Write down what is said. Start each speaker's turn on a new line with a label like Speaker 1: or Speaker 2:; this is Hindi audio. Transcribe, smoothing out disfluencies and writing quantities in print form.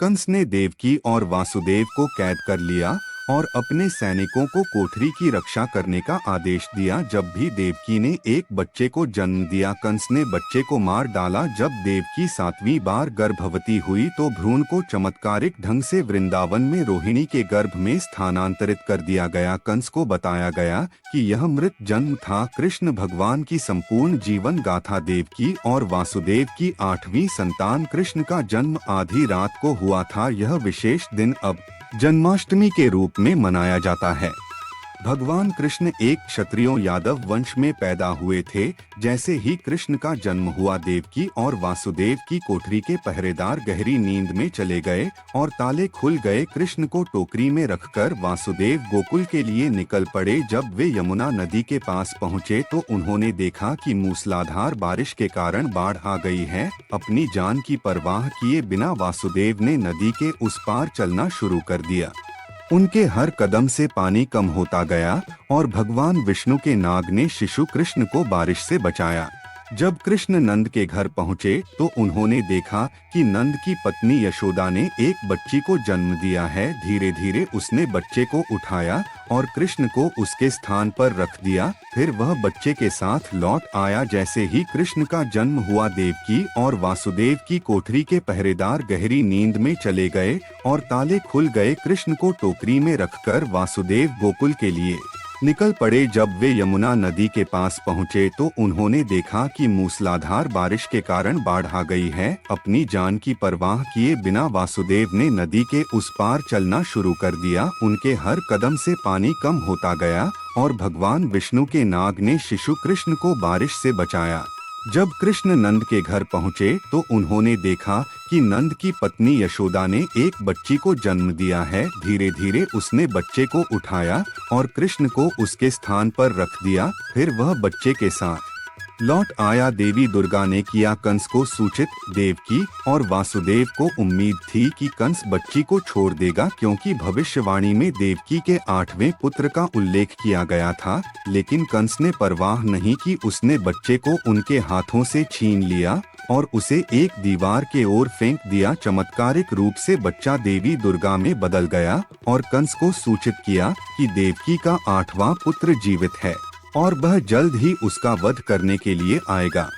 Speaker 1: कंस ने देवकी और वासुदेव को कैद कर लिया और अपने सैनिकों को कोठरी की रक्षा करने का आदेश दिया। जब भी देवकी ने एक बच्चे को जन्म दिया, कंस ने बच्चे को मार डाला। जब देवकी 7वीं बार गर्भवती हुई तो भ्रूण को चमत्कारिक ढंग से वृंदावन में रोहिणी के गर्भ में स्थानांतरित कर दिया गया। कंस को बताया गया कि यह मृत जन्म था। कृष्ण भगवान की संपूर्ण जीवन गाथा। देवकी और वासुदेव की 8वीं संतान कृष्ण का जन्म आधी रात को हुआ था। यह विशेष दिन अब जन्माष्टमी के रूप में मनाया जाता है। भगवान कृष्ण एक क्षत्रियों यादव वंश में पैदा हुए थे। जैसे ही कृष्ण का जन्म हुआ, देवकी और वासुदेव की कोठरी के पहरेदार गहरी नींद में चले गए और ताले खुल गए। कृष्ण को टोकरी में रखकर वासुदेव गोकुल के लिए निकल पड़े। जब वे यमुना नदी के पास पहुँचे तो उन्होंने देखा कि मूसलाधार बारिश के कारण बाढ़ आ गई है। अपनी जान की परवाह किए बिना वासुदेव ने नदी के उस पार चलना शुरू कर दिया। उनके हर कदम से पानी कम होता गया और भगवान विष्णु के नाग ने शिशु कृष्ण को बारिश से बचाया। जब कृष्ण नंद के घर पहुँचे तो उन्होंने देखा कि नंद की पत्नी यशोदा ने एक बच्ची को जन्म दिया है। धीरे धीरे उसने बच्चे को उठाया और कृष्ण को उसके स्थान पर रख दिया। फिर वह बच्चे के साथ लौट आया। जैसे ही कृष्ण का जन्म हुआ, देवकी और वासुदेव की कोठरी के पहरेदार गहरी नींद में चले गए और ताले खुल गए। कृष्ण को टोकरी में रखकर वासुदेव गोकुल के लिए निकल पड़े। जब वे यमुना नदी के पास पहुँचे तो उन्होंने देखा कि मूसलाधार बारिश के कारण बाढ़ आ गई है। अपनी जान की परवाह किए बिना वासुदेव ने नदी के उस पार चलना शुरू कर दिया। उनके हर कदम से पानी कम होता गया और भगवान विष्णु के नाग ने शिशु कृष्ण को बारिश से बचाया। जब कृष्ण नंद के घर पहुँचे तो उन्होंने देखा कि नंद की पत्नी यशोदा ने एक बच्ची को जन्म दिया है। धीरे धीरे उसने बच्चे को उठाया और कृष्ण को उसके स्थान पर रख दिया। फिर वह बच्चे के साथ लौट आया। देवी दुर्गा ने किया कंस को सूचित। देवकी और वासुदेव को उम्मीद थी कि कंस बच्ची को छोड़ देगा, क्योंकि भविष्यवाणी में देवकी के 8वें पुत्र का उल्लेख किया गया था। लेकिन कंस ने परवाह नहीं की। उसने बच्चे को उनके हाथों से छीन लिया और उसे एक दीवार के ओर फेंक दिया। चमत्कारिक रूप से बच्चा देवी दुर्गा में बदल गया और कंस को सूचित किया कि देवकी का 8वां पुत्र जीवित है और वह जल्द ही उसका वध करने के लिए आएगा।